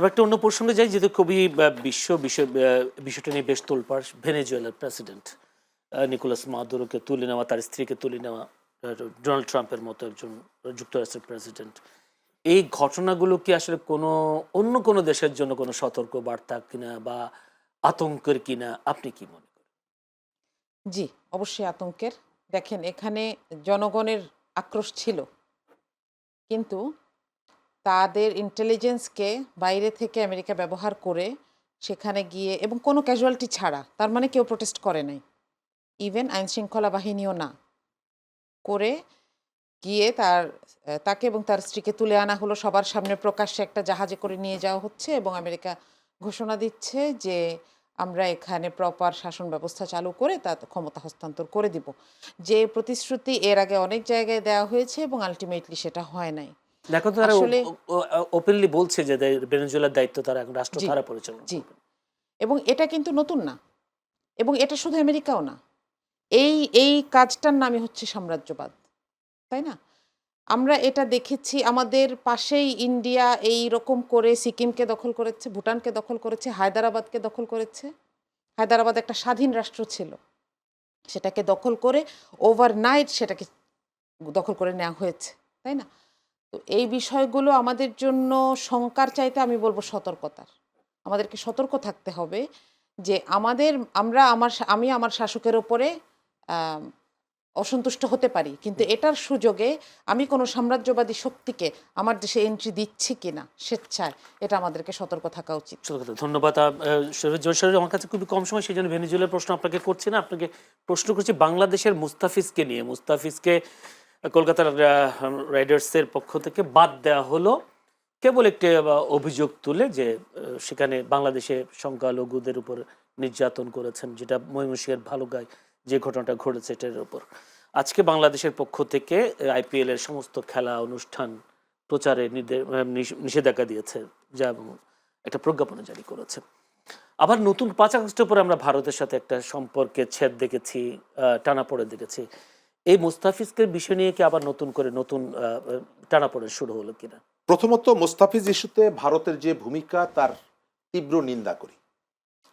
আমরা একটা অন্য প্রসঙ্গে যাই, যেহেতু খুবই বিষয়টা নিয়ে বেশ তোলপাড়। ভেনেজুয়েলার প্রেসিডেন্ট নিকোলাস মাদুরোকে তুলে নেওয়া, তার স্ত্রীকে তুলে নেওয়া, ডোনাল্ড ট্রাম্পের মতো একজন যুক্তরাষ্ট্রের প্রেসিডেন্ট, এই ঘটনাগুলো কি আসলে অন্য কোনো দেশের জন্য কোনো সতর্ক বার্তা কিনা বা আতঙ্কের কিনা, আপনি কি মনে করেন? জি, অবশ্যই আতঙ্কের। দেখেন এখানে জনগণের আক্রোশ ছিল। কিন্তু তাদের ইন্টেলিজেন্সকে বাইরে থেকে আমেরিকা ব্যবহার করে সেখানে গিয়ে এবং কোনো ক্যাজুয়ালিটি ছাড়া, তার মানে কেউ প্রোটেস্ট করে নাই। ইভেন আইনশৃঙ্খলা বাহিনীও না। করে গিয়ে তাকে এবং তার স্ত্রীকে তুলে আনা হলো সবার সামনে, প্রকাশ্যে একটা জাহাজে করে নিয়ে যাওয়া হচ্ছে এবং আমেরিকা ঘোষণা দিচ্ছে যে আমরা এখানে প্রপার শাসন ব্যবস্থা চালু করে তা ক্ষমতা হস্তান্তর করে দিব। যে প্রতিশ্রুতি এর আগে অনেক জায়গায় দেওয়া হয়েছে এবং আলটিমেটলি সেটা হয় নাই। দেখো তো, তারা আসলে ওপেনলি বলছে যে ভেনেজুয়েলার দায়িত্ব তারা এখন রাষ্ট্র জি, তারা পরিচালনা জি। করবে। এবং এটা কিন্তু নতুন না। এবং এটা শুধু আমেরিকাও না। এই এই কাজটার নামই হচ্ছে সাম্রাজ্যবাদ। তাই না? আমরা এটা দেখেছি আমাদের পাশেই ইন্ডিয়া এই রকম করে সিকিমকে দখল করেছে, ভুটানকে দখল করেছে, হায়দ্রাবাদকে দখল করেছে। হায়দ্রাবাদ একটা স্বাধীন রাষ্ট্র ছিল। সেটাকে দখল করে ওভারনাইট সেটাকে দখল করে নেওয়া হয়েছে। তাই না? তো এই বিষয়গুলো আমাদের জন্য শঙ্কার চাইতে আমি বলব সতর্কতার। আমাদেরকে সতর্ক থাকতে হবে যে আমি আমার শাসকের উপরে আম অসন্তুষ্ট হতে পারি। কিন্তু এটার সুযোগে আমি কোনো সাম্রাজ্যবাদী শক্তিকে আমার দেশে এন্ট্রি দিচ্ছি কিনা স্বেচ্ছায়, এটা আমাদেরকে সতর্ক থাকা উচিত। ধন্যবাদ। জয়শরী, আমার কাছে খুবই কম সময়, সেই জন্য ভেনেজুয়েলার প্রশ্ন আপনাকে করছি না, আপনাকে প্রশ্ন করছি বাংলাদেশের মুস্তাফিজকে নিয়ে। মুস্তাফিজকে কলকাতার রাইডার্সের পক্ষ থেকে বাদ দেওয়া হলো কেবল একটি অভিযোগ তুলে যে সেখানে বাংলাদেশে সংখ্যালঘুদের উপর নির্যাতন করেছেন, যেটা ময়মনসিংহের ভালুকায় যে ঘটনাটা ঘটেছে এটার উপর। আজকে বাংলাদেশের পক্ষ থেকে আইপিএল এর সমস্ত খেলা অনুষ্ঠান প্রচারে নিষেধাজ্ঞা দিয়েছে, যা একটা প্রজ্ঞাপনা জারি করেছে। আবার নতুন 5 আগস্টের পরে আমরা ভারতের সাথে একটা সম্পর্কে ছেদ দেখেছি, টানাপোড়েন দেখেছি। এই মুস্তাফিজকে বিষয় নিয়ে কি আবার নতুন টানাপোড়েন শুরু হলো কিনা? প্রথমত মোস্তাফিজ ইস্যুতে ভারতের যে ভূমিকা তার তীব্র নিন্দা করি।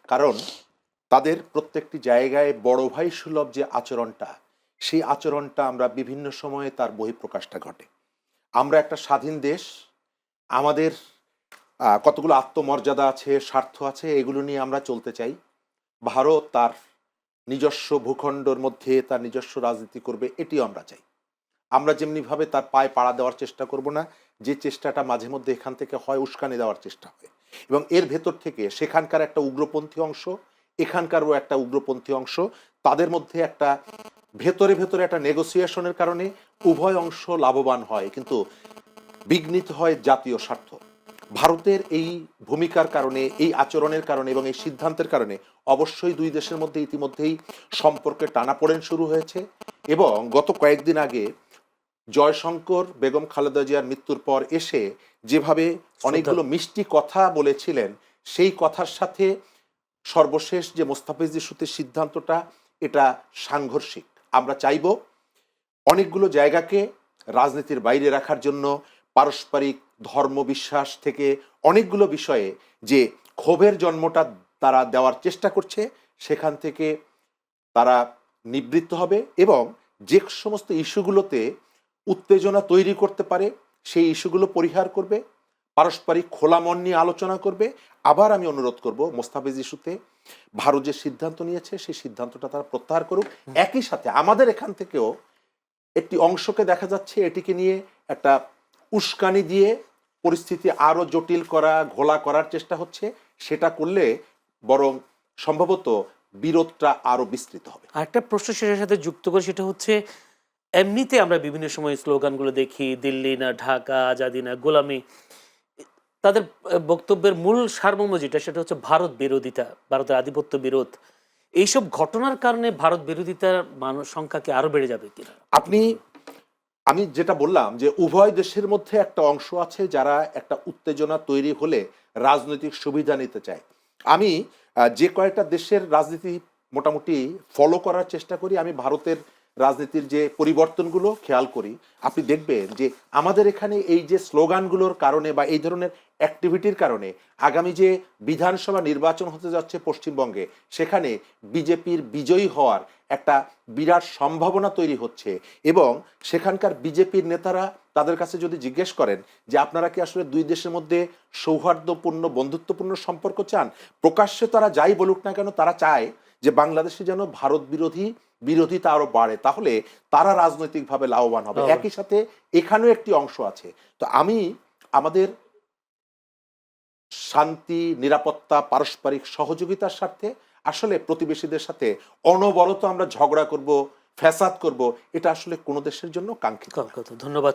কারণ তাদের প্রত্যেকটি জায়গায় বড় ভাই সুলভ যে আচরণটা, সেই আচরণটা আমরা বিভিন্ন সময়ে তার বহিঃপ্রকাশটা ঘটে। আমরা একটা স্বাধীন দেশ, আমাদের কতগুলো আত্মমর্যাদা আছে, স্বার্থ আছে, এগুলো নিয়ে আমরা চলতে চাই। ভারত তার নিজস্ব ভূখণ্ডের মধ্যে তার নিজস্ব রাজনীতি করবে, এটিও আমরা চাই। আমরা যেমনিভাবে তার পায়ে পাড়া দেওয়ার চেষ্টা করব না, যে চেষ্টাটা মাঝে মধ্যে এখান থেকে হয় উস্কানি দেওয়ার চেষ্টা হয়, এবং এর ভেতর থেকে সেখানকার একটা উগ্রপন্থী অংশ, এখানকারও একটা উগ্রপন্থী অংশ, তাদের মধ্যে একটা ভেতরে ভেতরে একটা নেগোসিয়েশনের কারণে উভয় অংশ লাভবান হয়, কিন্তু বিঘ্নিত হয় জাতীয় স্বার্থ। ভারতের এই ভূমিকার কারণে, এই আচরণের কারণে এবং এই সিদ্ধান্তের কারণে অবশ্যই দুই দেশের মধ্যে ইতিমধ্যেই সম্পর্কের টানাপোড়েন শুরু হয়েছে। এবং গত কয়েকদিন আগে জয়শঙ্কর বেগম খালেদা জিয়ার মৃত্যুর পর এসে যেভাবে অনেকগুলো মিষ্টি কথা বলেছিলেন, সেই কথার সাথে সর্বশেষ যে মোস্তাফিজ ইস্যুতে সিদ্ধান্তটা, এটা সাংঘর্ষিক। আমরা চাইব অনেকগুলো জায়গাকে রাজনীতির বাইরে রাখার জন্য, পারস্পরিক ধর্ম বিশ্বাস থেকে অনেকগুলো বিষয়ে যে ক্ষোভের জন্মটা তারা দেওয়ার চেষ্টা করছে, সেখান থেকে তারা নিবৃত্ত হবে এবং যে সমস্ত ইস্যুগুলোতে উত্তেজনা তৈরি করতে পারে সেই ইস্যুগুলো পরিহার করবে, পারস্পরিক খোলা মন নিয়ে আলোচনা করবে। আবার আমি অনুরোধ করব, মোস্তাফিজ ইস্যুতে ভারত যে সিদ্ধান্ত নিয়েছে সেই সিদ্ধান্তটা তারা প্রত্যাহার করুক। একই সাথে আমাদের এখান থেকেও একটি অংশকে দেখা যাচ্ছে এটিকে নিয়ে একটা উস্কানি দিয়ে পরিস্থিতি আরো জটিল করা, ঘোলা করার চেষ্টা হচ্ছে। সেটা করলে বরং সম্ভবত বিরোধটা আরো বিস্তৃত হবে। আরেকটা প্রশ্ন সেটার সাথে যুক্ত করে, সেটা হচ্ছে এমনিতে আমরা বিভিন্ন সময় স্লোগানগুলো দেখি, দিল্লি না ঢাকা, আজাদি না গোলামি। তাদের বক্তব্যের মূল সারমর্ম যেটা, সেটা হচ্ছে ভারত বিরোধিতা, ভারতের আধিপত্য বিরোধ। এইসব ঘটনার কারণে ভারত বিরোধিতার মানুষ সংখ্যা কি আরো বেড়ে যাবে কিনা? আমি যেটা বললাম যে উভয় দেশের মধ্যে একটা অংশ আছে যারা একটা উত্তেজনা তৈরি হলে রাজনৈতিক সুবিধা নিতে চায়। আমি যে কয়েকটা দেশের রাজনীতি মোটামুটি ফলো করার চেষ্টা করি, আমি ভারতের রাজনীতির যে পরিবর্তনগুলো খেয়াল করি, আপনি দেখবেন যে আমাদের এখানে এই যে স্লোগানগুলোর কারণে বা এই ধরনের অ্যাক্টিভিটির কারণে আগামী যে বিধানসভা নির্বাচন হতে যাচ্ছে পশ্চিমবঙ্গে, সেখানে বিজেপির বিজয়ী হওয়ার একটা বিরাট সম্ভাবনা তৈরি হচ্ছে। এবং সেখানকার বিজেপির নেতারা তাদের কাছে যদি জিজ্ঞেস করেন যে আপনারা কি আসলে দুই দেশের মধ্যে সৌহার্দ্যপূর্ণ বন্ধুত্বপূর্ণ সম্পর্ক চান, প্রকাশ্যে তারা যাই বলুক না কেন তারা চায় যে বাংলাদেশে যেন ভারত বিরোধিতা আরো বাড়ে, তাহলে তারা রাজনৈতিকভাবে লাভবান হবে। একই সাথে এখানেও একটি অংশ আছে। তো আমি আমাদের শান্তি, নিরাপত্তা, পারস্পরিক সহযোগিতার স্বার্থে আসলে প্রতিবেশীদের সাথে অনবরত আমরা ঝগড়া করব, ফ্যাসাদ করব, এটা আসলে কোনো দেশের জন্য কাঙ্ক্ষিত না। ধন্যবাদ।